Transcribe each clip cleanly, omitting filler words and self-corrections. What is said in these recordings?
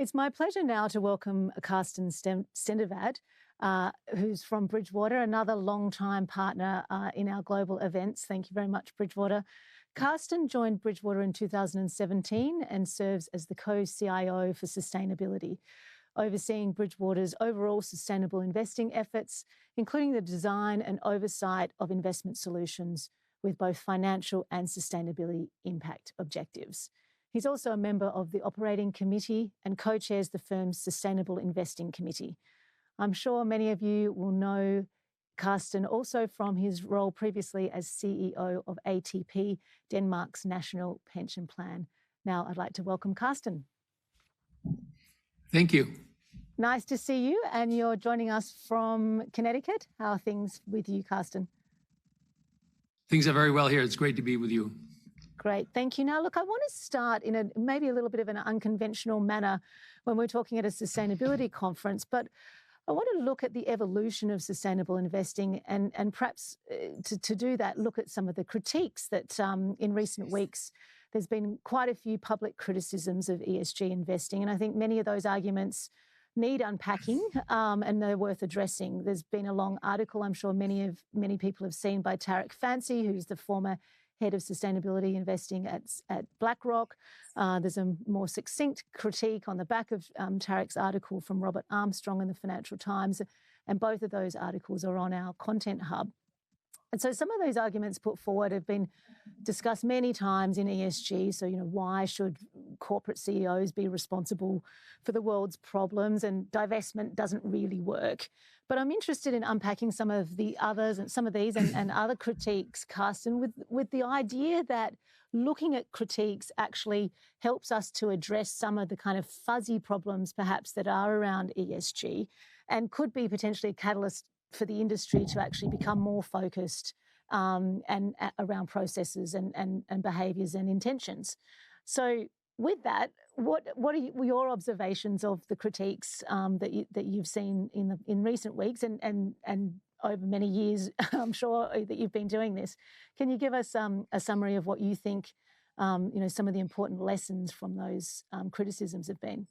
It's my pleasure now to welcome Carsten Stendevad, who's from Bridgewater, another long-time partner in our global events. Thank you very much, Bridgewater. Carsten joined Bridgewater in 2017 and serves as the Co-CIO for sustainability, overseeing Bridgewater's overall sustainable investing efforts, including the design and oversight of investment solutions with both financial and sustainability impact objectives. He's also a member of the operating committee and co-chairs the firm's Sustainable Investing Committee. I'm sure many of you will know Carsten also from his role previously as CEO of ATP, Denmark's national pension plan. Now I'd like to welcome Carsten. Thank you. Nice to see you, and you're joining us from Connecticut. How are things with you, Carsten? Things are very well here. It's great to be with you. Great, thank you. Now, look, I want to start in maybe a little bit of an unconventional manner when we're talking at a sustainability conference, but I want to look at the evolution of sustainable investing and perhaps to do that, look at some of the critiques that in recent weeks, there's been quite a few public criticisms of ESG investing, and I think many of those arguments need unpacking and they're worth addressing. There's been a long article I'm sure many people have seen by Tarek Fancy, who's the former head of sustainability investing at BlackRock. There's a more succinct critique on the back of Tarek's article from Robert Armstrong in the Financial Times, and both of those articles are on our content hub. And so some of those arguments put forward have been discussed many times in ESG. So, why should corporate CEOs be responsible for the world's problems? And divestment doesn't really work. But I'm interested in unpacking some of the others and some of these and other critiques, Carsten, with the idea that looking at critiques actually helps us to address some of the kind of fuzzy problems perhaps that are around ESG and could be potentially a catalyst for the industry to actually become more focused and around processes and behaviours and intentions. So with that, what are your observations of the critiques that you've seen in recent weeks and over many years? I'm sure that you've been doing this. Can you give us a summary of what you think some of the important lessons from those criticisms have been?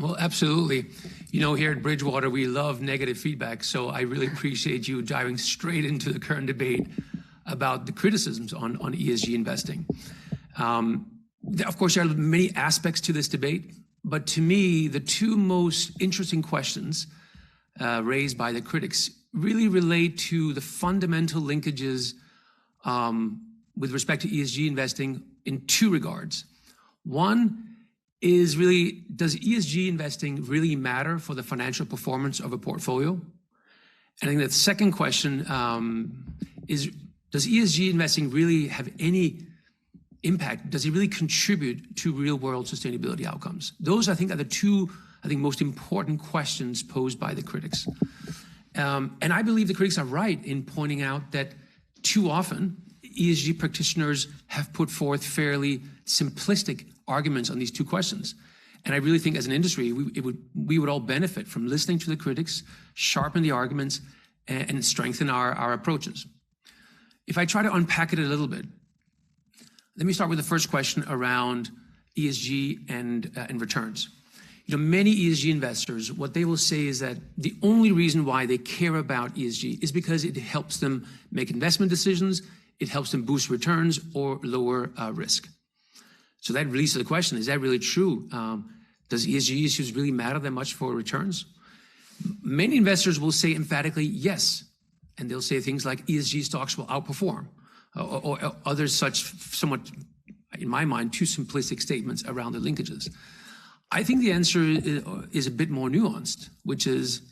Well, absolutely. Here at Bridgewater, we love negative feedback. So I really appreciate you diving straight into the current debate about the criticisms on ESG investing. Of course, there are many aspects to this debate, but to me, the two most interesting questions raised by the critics really relate to the fundamental linkages with respect to ESG investing in two regards. One is really, does ESG investing really matter for the financial performance of a portfolio? And I think the second question is, does ESG investing really have any impact? Does it really contribute to real-world sustainability outcomes? Those, I think, are the two, most important questions posed by the critics. And I believe the critics are right in pointing out that too often, ESG practitioners have put forth fairly simplistic arguments on these two questions. And I really think as an industry, we would all benefit from listening to the critics, sharpen the arguments, and strengthen our approaches. If I try to unpack it a little bit, let me start with the first question around ESG and returns. Many ESG investors, what they will say is that the only reason why they care about ESG is because it helps them make investment decisions, it helps them boost returns or lower risk. So that leads to the question, is that really true? Does ESG issues really matter that much for returns? Many investors will say emphatically yes, and they'll say things like ESG stocks will outperform, or other such somewhat, in my mind, too simplistic statements around the linkages. I think the answer is a bit more nuanced, which is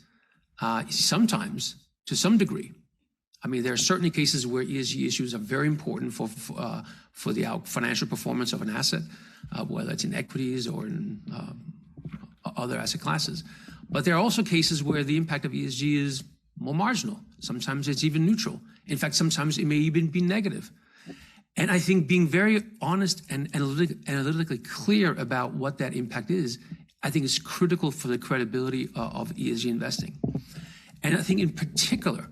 sometimes, to some degree. I mean, there are certainly cases where ESG issues are very important for the financial performance of an asset, whether it's in equities or in other asset classes. But there are also cases where the impact of ESG is more marginal. Sometimes it's even neutral. In fact, sometimes it may even be negative. And I think being very honest and analytically clear about what that impact is, I think is critical for the credibility of ESG investing. And I think in particular,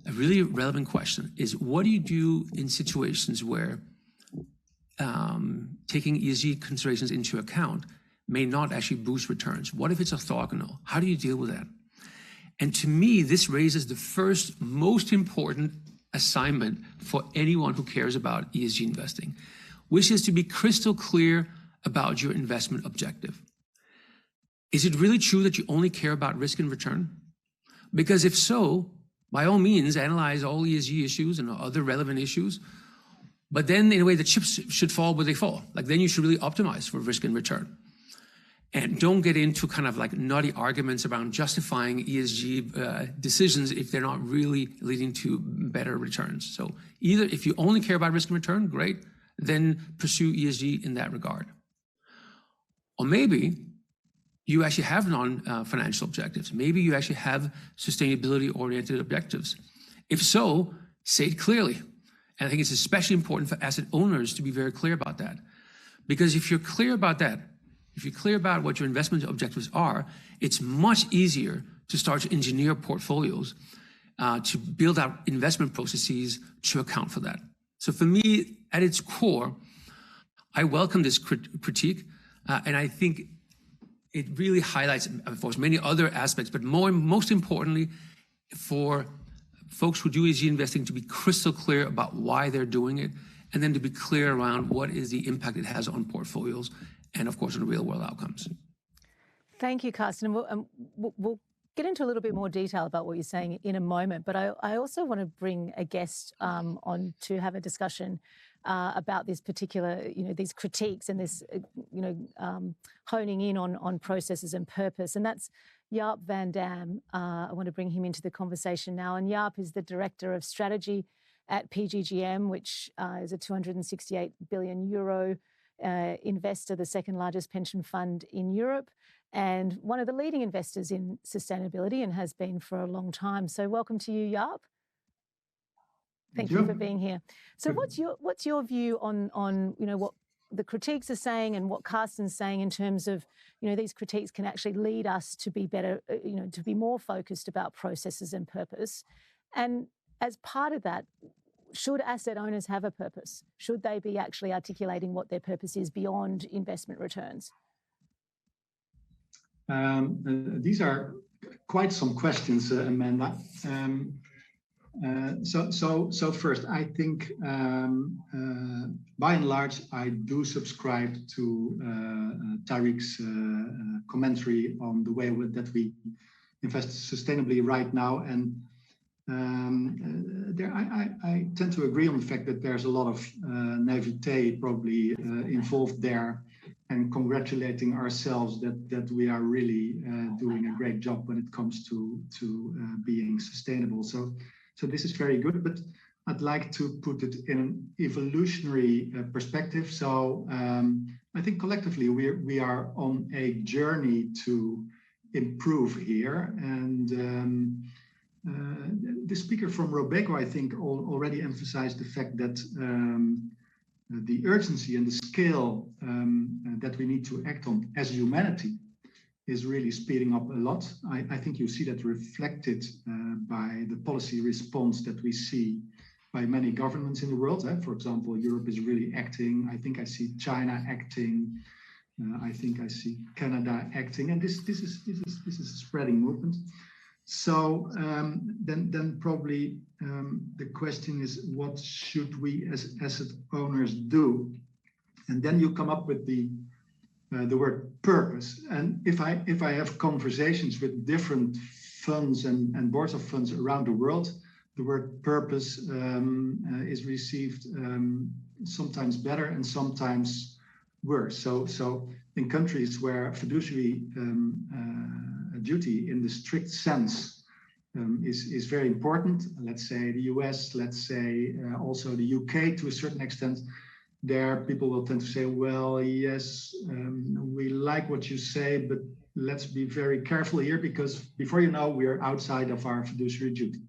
a really relevant question is, what do you do in situations where taking ESG considerations into account may not actually boost returns? What if it's orthogonal? How do you deal with that? And to me, this raises the first most important assignment for anyone who cares about ESG investing, which is to be crystal clear about your investment objective. Is it really true that you only care about risk and return? Because if so, by all means, analyze all ESG issues and other relevant issues. But then, in a way, the chips should fall where they fall. Like, then you should really optimize for risk and return. And don't get into kind of like nutty arguments around justifying ESG decisions if they're not really leading to better returns. So either if you only care about risk and return, great, then pursue ESG in that regard. Or maybe you actually have non-financial objectives. Maybe you actually have sustainability-oriented objectives. If so, say it clearly. And I think it's especially important for asset owners to be very clear about that. Because if you're clear about that, if you're clear about what your investment objectives are, it's much easier to start to engineer portfolios, to build out investment processes to account for that. So for me, at its core, I welcome this critique, and I think it really highlights, of course, many other aspects, but most importantly, for folks who do ESG investing to be crystal clear about why they're doing it, and then to be clear around what is the impact it has on portfolios and, of course, on real-world outcomes. Thank you, Carsten. We'll get into a little bit more detail about what you're saying in a moment, but I also want to bring a guest on to have a discussion about this particular, these critiques and this, honing in on processes and purpose. And that's Jaap van Dam. I want to bring him into the conversation now. And Jaap is the Director of Strategy at PGGM, which is a 268 billion euro investor, the second largest pension fund in Europe, and one of the leading investors in sustainability, and has been for a long time. So welcome to you, Jaap. Thank you for being here. So what's your view on what the critiques are saying and what Carsten's saying in terms of, these critiques can actually lead us to be better, to be more focused about processes and purpose. And as part of that, should asset owners have a purpose? Should they be actually articulating what their purpose is beyond investment returns? These are quite some questions, Amanda. So first, I think by and large, I do subscribe to Tariq's commentary on the way that we invest sustainably right now. And I tend to agree on the fact that there's a lot of naivete probably involved there, and congratulating ourselves that we are really doing a great job when it comes to being sustainable. So this is very good, but I'd like to put it in an evolutionary perspective. So I think collectively we are on a journey to improve here. And the speaker from Robeco, I think, already emphasized the fact that the urgency and the scale that we need to act on as humanity is really speeding up a lot. I think you see that reflected by the policy response that we see by many governments in the world. For example, Europe is really acting. I think I see China acting. I think I see Canada acting, and this is a spreading movement. So then probably the question is, what should we as asset owners do? And then you come up with the word purpose. And if I have conversations with different funds and boards of funds around the world, the word purpose is received sometimes better and sometimes worse. So in countries where fiduciary duty in the strict sense is very important, let's say the US, let's say also the UK to a certain extent, there people will tend to say, well, yes, we like what you say, but let's be very careful here, because before you know, we are outside of our fiduciary duty.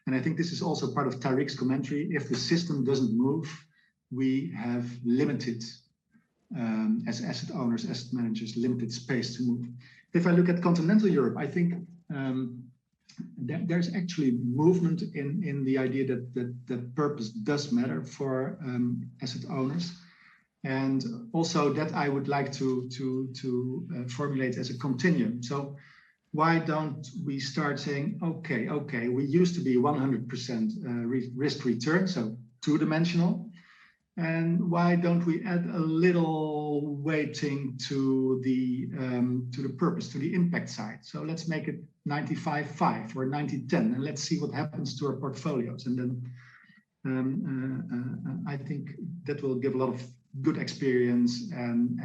And I think this is also part of Tariq's commentary. If the system doesn't move, we have limited, as asset owners, asset managers, limited space to move. If I look at continental Europe, I think there's actually movement in the idea that purpose does matter for asset owners. And also that I would like to formulate as a continuum. So why don't we start saying, okay, we used to be 100% risk return, so two-dimensional. And why don't we add a little weighting to the purpose, to the impact side? So let's make it 95-5 or 90-10, and let's see what happens to our portfolios. And then I think that will give a lot of good experience and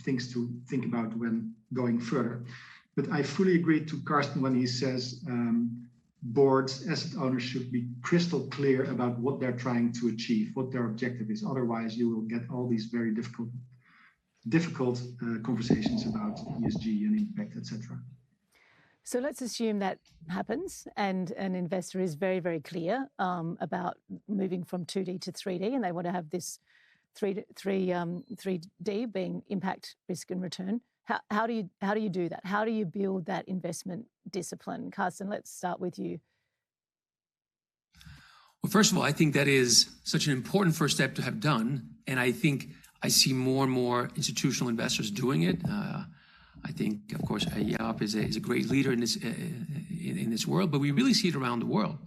things to think about when going further. But I fully agree to Carsten when he says boards, asset owners should be crystal clear about what they're trying to achieve, what their objective is. Otherwise, you will get all these very difficult conversations about ESG and impact, etc. So let's assume that happens and an investor is very, very clear about moving from 2D to 3D, and they want to have this 3D being impact, risk and return. How do you do that? How do you build that investment discipline? Carsten, let's start with you. Well, first of all, I think that is such an important first step to have done. And I think I see more and more institutional investors doing it. I think, of course, Jaap is a great leader in this world, but we really see it around the world.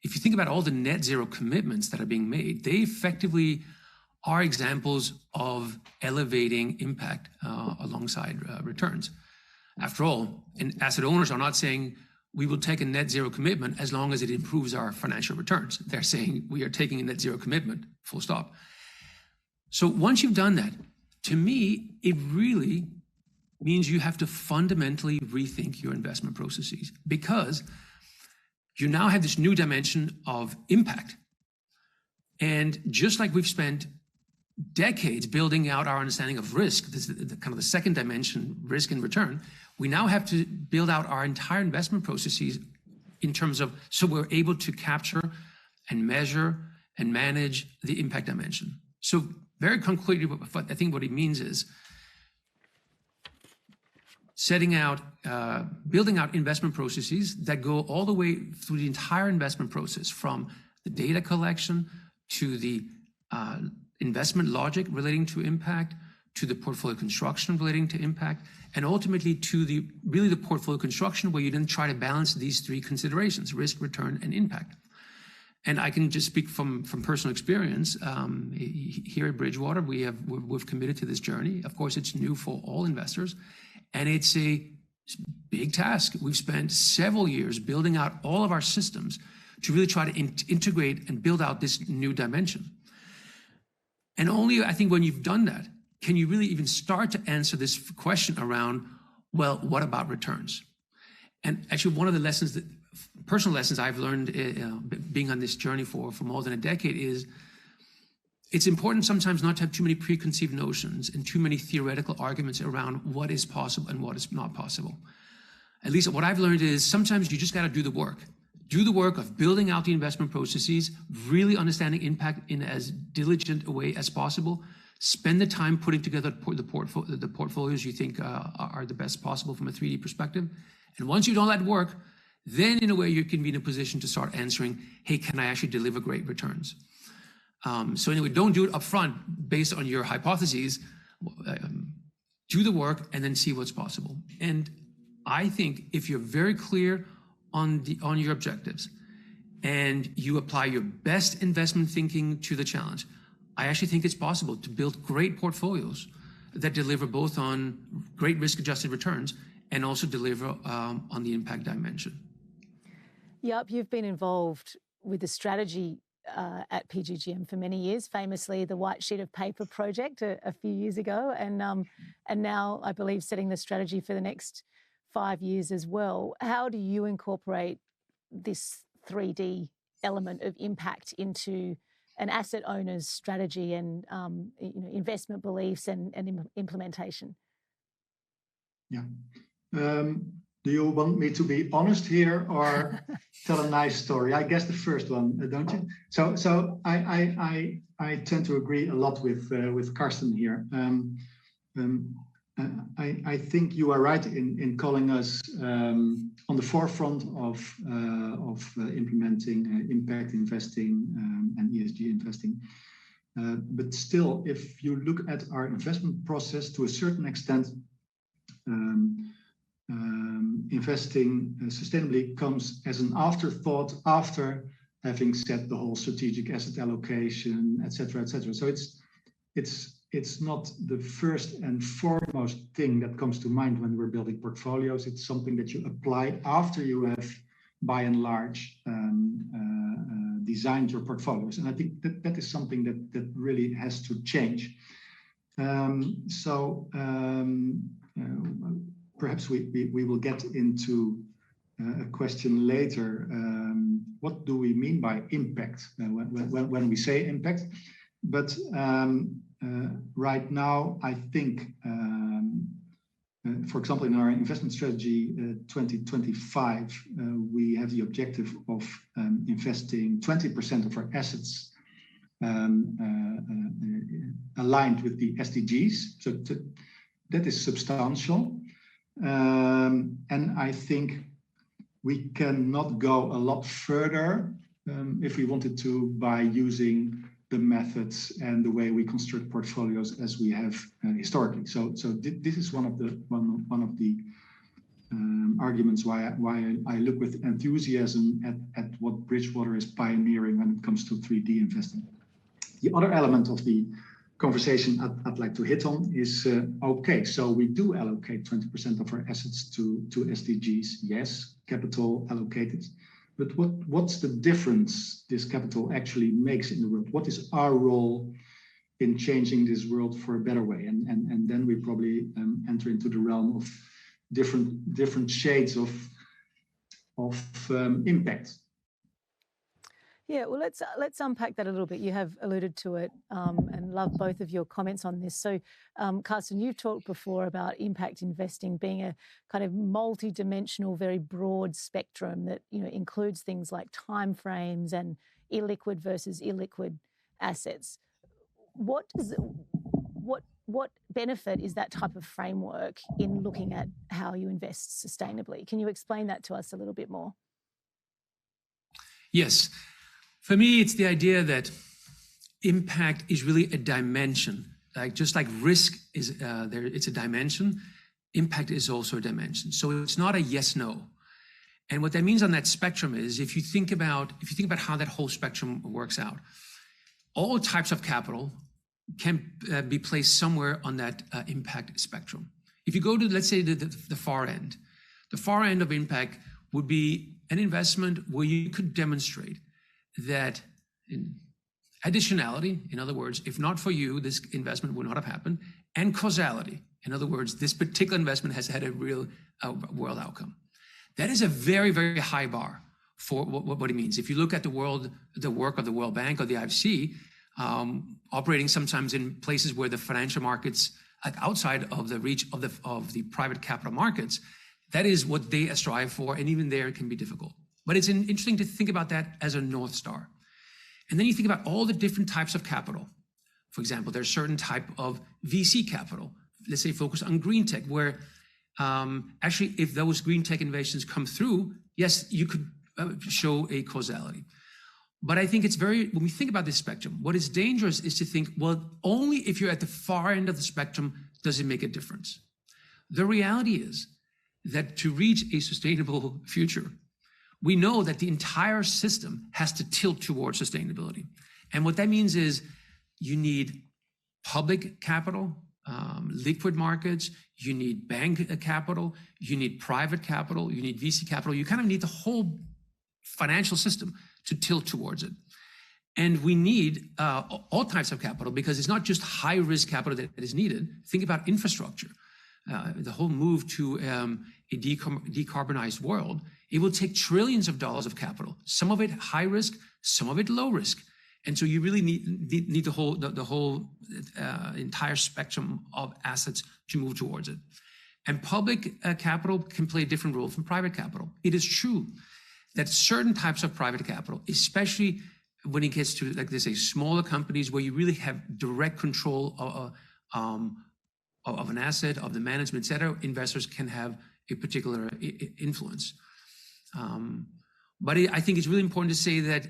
If you think about all the net zero commitments that are being made, they effectively are examples of elevating impact alongside returns. After all, and asset owners are not saying we will take a net zero commitment as long as it improves our financial returns. They're saying we are taking a net zero commitment, full stop. So once you've done that, to me, it really means you have to fundamentally rethink your investment processes, because you now have this new dimension of impact. And just like we've spent decades building out our understanding of risk, this is kind of the second dimension, risk and return, we now have to build out our entire investment processes in terms of, so we're able to capture and measure and manage the impact dimension. So very concretely, I think what it means is setting out, building out investment processes that go all the way through the entire investment process, from the data collection to the investment logic relating to impact, to the portfolio construction relating to impact, and ultimately to the portfolio construction, where you then try to balance these three considerations: risk, return, and impact. And I can just speak from personal experience. Here at Bridgewater, we've committed to this journey. Of course, it's new for all investors, and it's a big task. We've spent several years building out all of our systems to really try to integrate and build out this new dimension. And only, I think, when you've done that, can you really even start to answer this question around, well, what about returns? And actually, one of the personal lessons I've learned being on this journey for more than a decade is it's important sometimes not to have too many preconceived notions and too many theoretical arguments around what is possible and what is not possible. At least what I've learned is sometimes you just got to do the work. Do the work of building out the investment processes, really understanding impact in as diligent a way as possible. Spend the time putting together the portfolios you think are the best possible from a 3D perspective. And once you've done that work, then in a way you can be in a position to start answering, hey, can I actually deliver great returns? So anyway, don't do it upfront based on your hypotheses. Do the work and then see what's possible. And I think if you're very clear on your objectives and you apply your best investment thinking to the challenge, I actually think it's possible to build great portfolios that deliver both on great risk-adjusted returns and also deliver on the impact dimension. Jaap, you've been involved with the strategy at PGGM for many years, famously the White Sheet of Paper project a few years ago, and now I believe setting the strategy for the next 5 years as well. How do you incorporate this 3D element of impact into an asset owner's strategy and investment beliefs and implementation? Yeah. Do you want me to be honest here or tell a nice story? I guess the first one, don't you? So I tend to agree a lot with Carsten here. I think you are right in calling us on the forefront of implementing impact investing and ESG investing. But still, if you look at our investment process to a certain extent, investing sustainably comes as an afterthought after having set the whole strategic asset allocation, et cetera, et cetera. So it's not the first and foremost thing that comes to mind when we're building portfolios. It's something that you apply after you have, by and large, designed your portfolios. And I think that is something that really has to change. Perhaps we will get into a question later. What do we mean by impact when we say impact? But right now, I think, for example, in our investment strategy 2025, we have the objective of investing 20% of our assets aligned with the SDGs. So that is substantial. And I think we cannot go a lot further if we wanted to by using the methods and the way we construct portfolios as we have historically. So this is one of the arguments why I look with enthusiasm at what Bridgewater is pioneering when it comes to 3D investing. The other element of the conversation I'd like to hit on is, okay, so we do allocate 20% of our assets to SDGs. Yes, capital allocated. But what's the difference this capital actually makes in the world? What is our role in changing this world for a better way? And then we probably enter into the realm of different shades of impact. Yeah, well, let's unpack that a little bit. You have alluded to it and love both of your comments on this. So, Carsten, you've talked before about impact investing being a kind of multi-dimensional, very broad spectrum that includes things like timeframes and illiquid versus illiquid assets. What benefit is that type of framework in looking at how you invest sustainably? Can you explain that to us a little bit more? Yes. For me, it's the idea that impact is really a dimension. Just like risk is it's a dimension, impact is also a dimension. So it's not a yes/no. And what that means on that spectrum is, if you think about how that whole spectrum works out, all types of capital can be placed somewhere on that impact spectrum. If you go to, let's say, the far end of impact would be an investment where you could demonstrate that in additionality, in other words, if not for you, this investment would not have happened, and causality, in other words, this particular investment has had a real world outcome. That is a very, very high bar for what it means. If you look at the work of the World Bank or the IFC, operating sometimes in places where the financial markets, like outside of the reach of the private capital markets, that is what they strive for, and even there it can be difficult. But it's interesting to think about that as a North Star. And then you think about all the different types of capital. For example, there's certain type of VC capital, let's say focused on green tech, where actually if those green tech innovations come through, yes, you could show a causality. But I think it's when we think about this spectrum, what is dangerous is to think, well, only if you're at the far end of the spectrum does it make a difference. The reality is that to reach a sustainable future, we know that the entire system has to tilt towards sustainability. And what that means is you need public capital, liquid markets, you need bank capital, you need private capital, you need VC capital. You kind of need the whole financial system to tilt towards it. And we need all types of capital, because it's not just high risk capital that is needed. Think about infrastructure. The whole move to a decarbonized world, it will take trillions of dollars of capital, some of it high risk, some of it low risk. And so you really need the whole entire spectrum of assets to move towards it. And public capital can play a different role from private capital. It is true that certain types of private capital, especially when it gets to, like they say, smaller companies where you really have direct control of an asset, of the management, et cetera, investors can have a particular influence. But I think it's really important to say that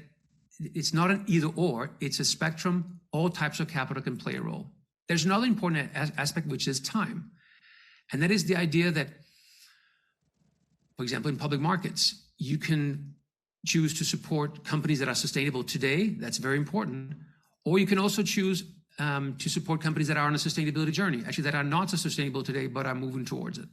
it's not an either or, it's a spectrum. All types of capital can play a role. There's another important aspect, which is time. And that is the idea that, for example, in public markets, you can choose to support companies that are sustainable today. That's very important. Or you can also choose to support companies that are on a sustainability journey, actually that are not so sustainable today, but are moving towards it.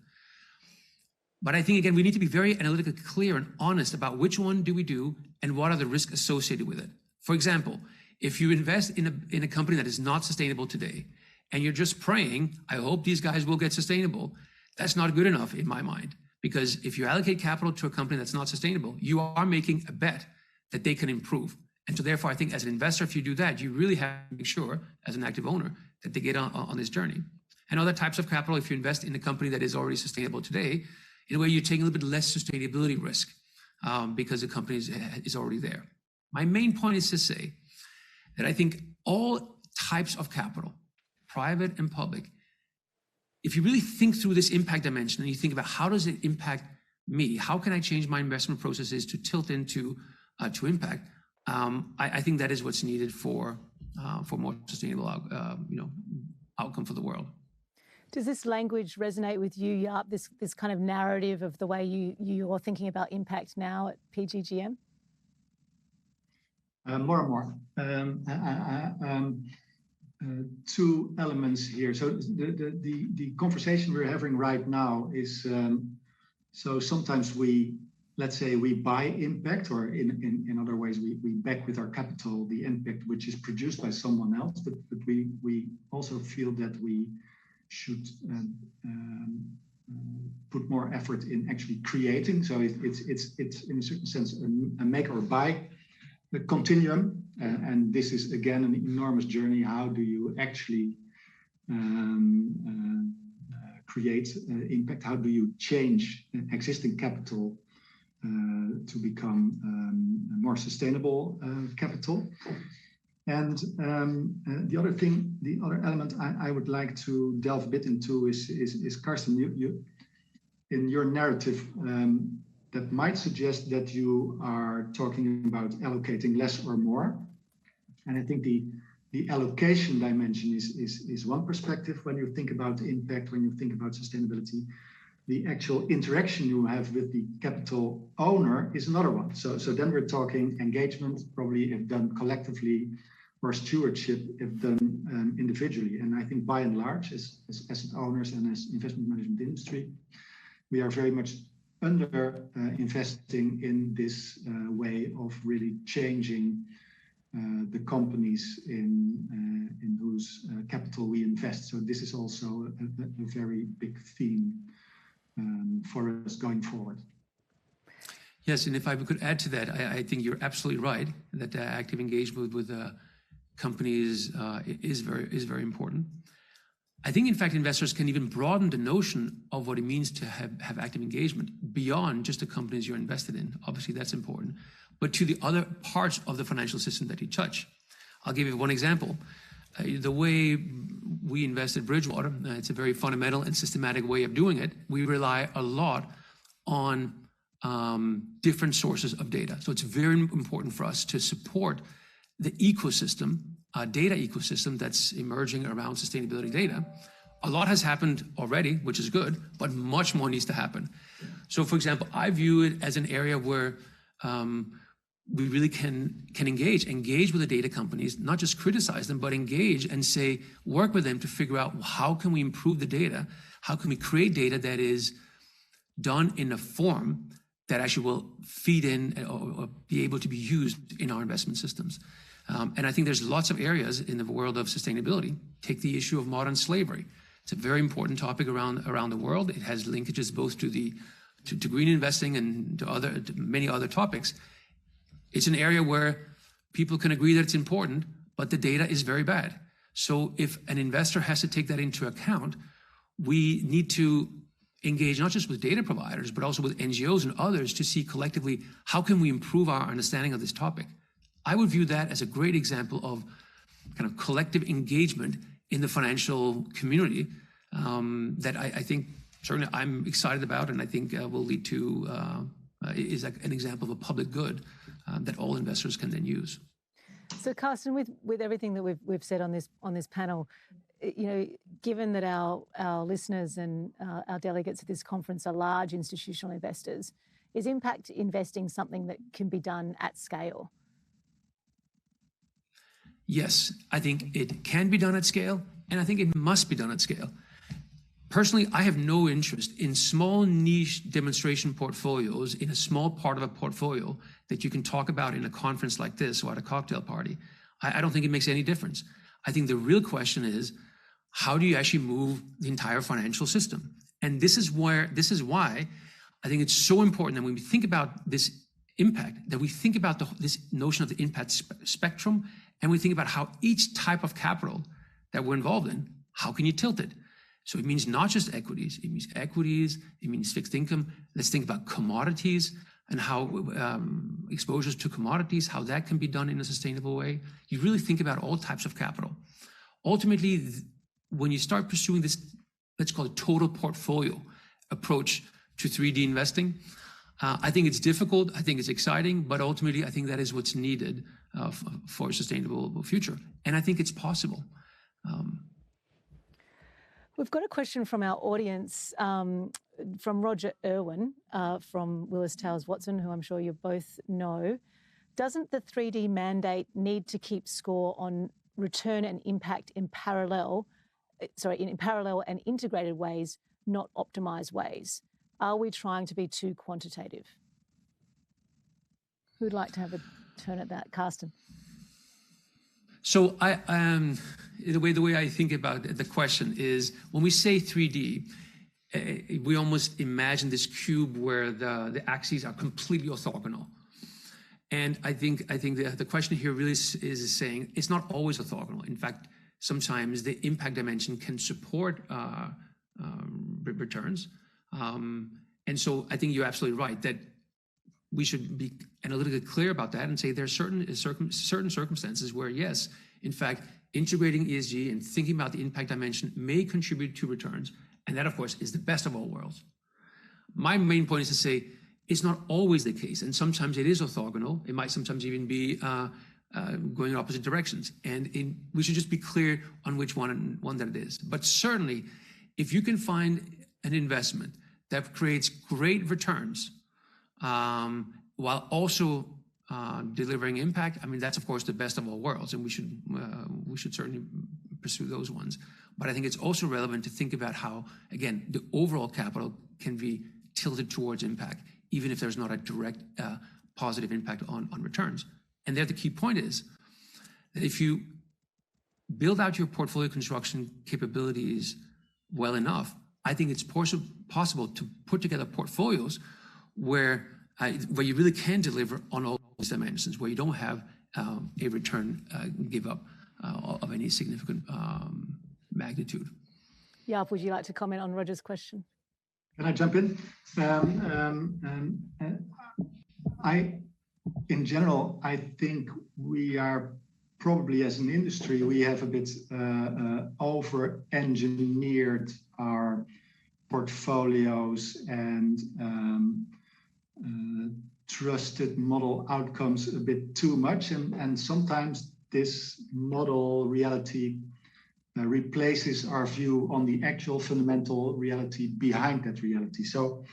But I think, again, we need to be very analytically clear and honest about which one do we do and what are the risks associated with it. For example, if you invest in a company that is not sustainable today, and you're just praying, I hope these guys will get sustainable, that's not good enough in my mind. Because if you allocate capital to a company that's not sustainable, you are making a bet that they can improve. And so therefore, I think as an investor, if you do that, you really have to make sure, as an active owner, that they get on this journey. And other types of capital, if you invest in a company that is already sustainable today, in a way, you're taking a little bit less sustainability risk because the company is already there. My main point is to say that I think all types of capital, private and public, if you really think through this impact dimension and you think about how does it impact me, how can I change my investment processes to tilt into to impact, I think that is what's needed for more sustainable outcome for the world. Does this language resonate with you, Jaap, this kind of narrative of the way you're thinking about impact now at PGGM? More and more. Two elements here. So the conversation we're having right now is, so sometimes let's say we buy impact, or in other ways, we back with our capital the impact which is produced by someone else, but we also feel that we should put more effort in actually creating. So it's in a certain sense a make or buy continuum, and this is again an enormous journey. How do you actually create impact? How do you change existing capital to become more sustainable capital? And the other element I would like to delve a bit into is Carsten, you in your narrative that might suggest that you are talking about allocating less or more. And I think the allocation dimension is one perspective when you think about impact, when you think about sustainability. The actual interaction you have with the capital owner is another one. So then we're talking engagement, probably if done collectively, or stewardship if done individually. And I think by and large, as asset owners and as investment management industry, we are very much under investing in this way of really changing the companies in whose capital we invest. So this is also a very big theme for us going forward. Yes, and if I could add to that, I think you're absolutely right that active engagement with companies is very important. I think, in fact, investors can even broaden the notion of what it means to have active engagement beyond just the companies you're invested in. Obviously, that's important, but to the other parts of the financial system that you touch. I'll give you one example. The way we invest at Bridgewater, it's a very fundamental and systematic way of doing it. We rely a lot on different sources of data. So it's very important for us to support the ecosystem, data ecosystem that's emerging around sustainability data. A lot has happened already, which is good, but much more needs to happen. So, for example, I view it as an area where we really can engage with the data companies, not just criticize them, but engage and say, work with them to figure out how can we improve the data? How can we create data that is done in a form that actually will feed in or be able to be used in our investment systems? And I think there's lots of areas in the world of sustainability. Take the issue of modern slavery. It's a very important topic around the world. It has linkages both to green investing and to many other topics. It's an area where people can agree that it's important, but the data is very bad. So if an investor has to take that into account, we need to engage not just with data providers, but also with NGOs and others to see collectively how can we improve our understanding of this topic. I would view that as a great example of kind of collective engagement in the financial community that I think certainly I'm excited about, and I think will lead to is like an example of a public good that all investors can then use. So, Carsten, with everything that we've said on this panel, given that our listeners and our delegates at this conference are large institutional investors, is impact investing something that can be done at scale? Yes, I think it can be done at scale, and I think it must be done at scale. Personally, I have no interest in small niche demonstration portfolios in a small part of a portfolio that you can talk about in a conference like this or at a cocktail party. I don't think it makes any difference. I think the real question is, how do you actually move the entire financial system? And this is why I think it's so important that when we think about this impact, that we think about this notion of the impact spectrum, and we think about how each type of capital that we're involved in, how can you tilt it? So it means not just equities, it means fixed income. Let's think about commodities and how exposures to commodities, how that can be done in a sustainable way. You really think about all types of capital. Ultimately, when you start pursuing this, let's call it total portfolio approach to 3D investing, I think it's difficult, I think it's exciting, but ultimately I think that is what's needed for a sustainable future. And I think it's possible. We've got a question from our audience from Roger Irwin from Willis Towers Watson, who I'm sure you both know. Doesn't the 3D mandate need to keep score on return and impact in parallel and integrated ways, not optimized ways? Are we trying to be too quantitative? Who'd like to have a turn at that? Carsten. So the way I think about the question is, when we say 3D, we almost imagine this cube where the axes are completely orthogonal. And I think the question here really is saying it's not always orthogonal. In fact, sometimes the impact dimension can support returns. And so I think you're absolutely right that we should be analytically clear about that and say there are certain circumstances where, yes, in fact, integrating ESG and thinking about the impact dimension may contribute to returns. And that, of course, is the best of all worlds. My main point is to say it's not always the case. And sometimes it is orthogonal. It might sometimes even be going in opposite directions. And we should just be clear on which one that it is. But certainly, if you can find an investment that creates great returns while also delivering impact, I mean, that's, of course, the best of all worlds. And we should certainly pursue those ones. But I think it's also relevant to think about how, again, the overall capital can be tilted towards impact, even if there's not a direct positive impact on returns. And there the key point is that if you build out your portfolio construction capabilities well enough, I think it's possible to put together portfolios where you really can deliver on all these dimensions, where you don't have a return give up of any significant magnitude. Jaap, would you like to comment on Roger's question? Can I jump in? In general, I think we are probably, as an industry, we have a bit over-engineered our portfolios and trusted model outcomes a bit too much. And sometimes this model reality replaces our view on the actual fundamental reality behind that reality. So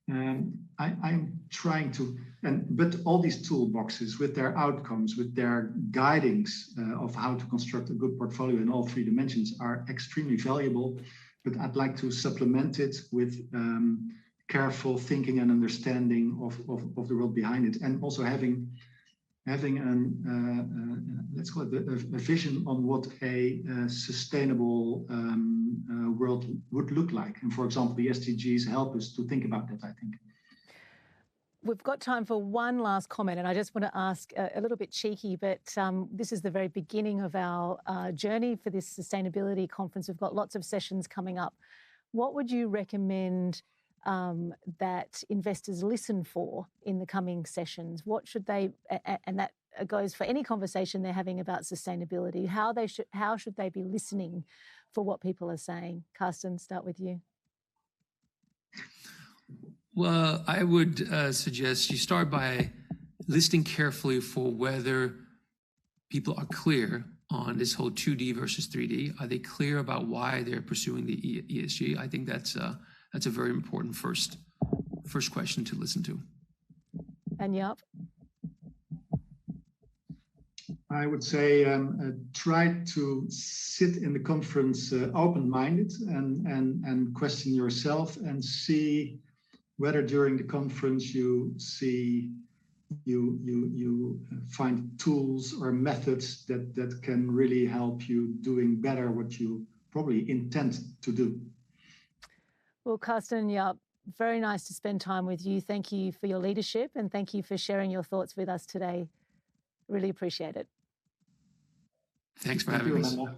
I'm trying to, but all these toolboxes with their outcomes, with their guidings of how to construct a good portfolio in all three dimensions are extremely valuable. But I'd like to supplement it with careful thinking and understanding of the world behind it, and also having let's call it a vision on what a sustainable world would look like. And for example, the SDGs help us to think about that, I think. We've got time for one last comment, and I just want to ask a little bit cheeky, but this is the very beginning of our journey for this sustainability conference. We've got lots of sessions coming up. What would you recommend that investors listen for in the coming sessions? What should they, and that goes for any conversation they're having about sustainability, how should they be listening for what people are saying? Carsten, start with you. Well, I would suggest you start by listening carefully for whether people are clear on this whole 2D versus 3D. Are they clear about why they're pursuing the ESG? I think that's a very important first question to listen to. And Jaap? I would say try to sit in the conference open-minded and question yourself and see whether during the conference you find tools or methods that can really help you doing better what you probably intend to do. Well, Carsten and Jaap, very nice to spend time with you. Thank you for your leadership and thank you for sharing your thoughts with us today. Really appreciate it. Thanks for having us. Amanda.